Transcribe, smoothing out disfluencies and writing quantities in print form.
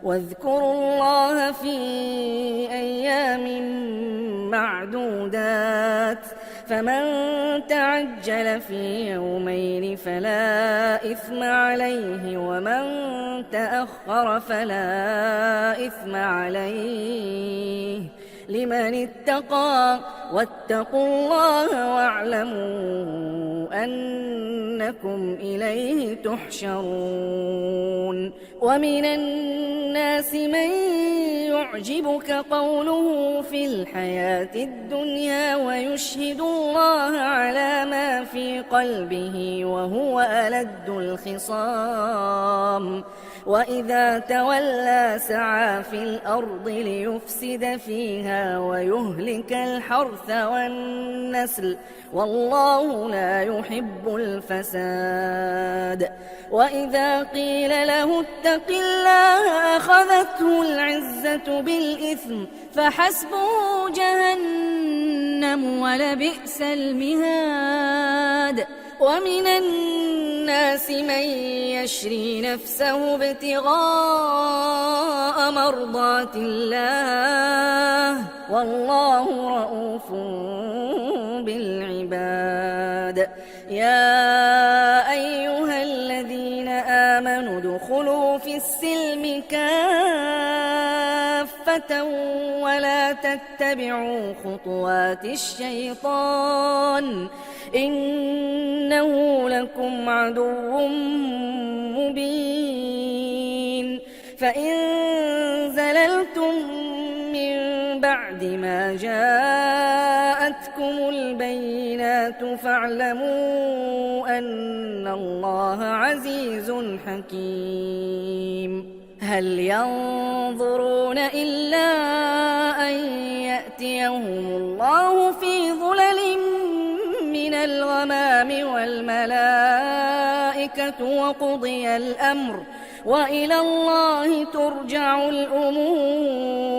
واذكروا الله في أيام معدودات فمن تعجل في يومين فلا إثم عليه ومن تأخر فلا إثم عليه لمن اتقى واتقوا الله واعلموا أنكم إليه تحشرون ومن الناس من يعجبك قوله في الحياة الدنيا ويشهد الله على ما في قلبه وهو ألد الخصام وإذا تولى سعى في الأرض ليفسد فيها ويهلك الحرث والنسل والله لا يحب الفساد وإذا قيل له اتق الله أخذته العزة بالإثم فحسبه جهنم ولبئس المهاد ومن الناس من يشري نفسه ابتغاء مرضات الله والله رؤوف بالعباد يا أيها الذين آمنوا ادخلوا في السلم كافة ولا تتبعوا خطوات الشيطان إنه لكم عدو مبين فإن زللتم من بعد ما جاءتكم البينات فاعلموا أن الله عزيز حكيم هل ينظرون إلا أن يأتيهم الله في ظلل من الغمام والملائكة وقضي الأمر وإلى الله ترجع الأمور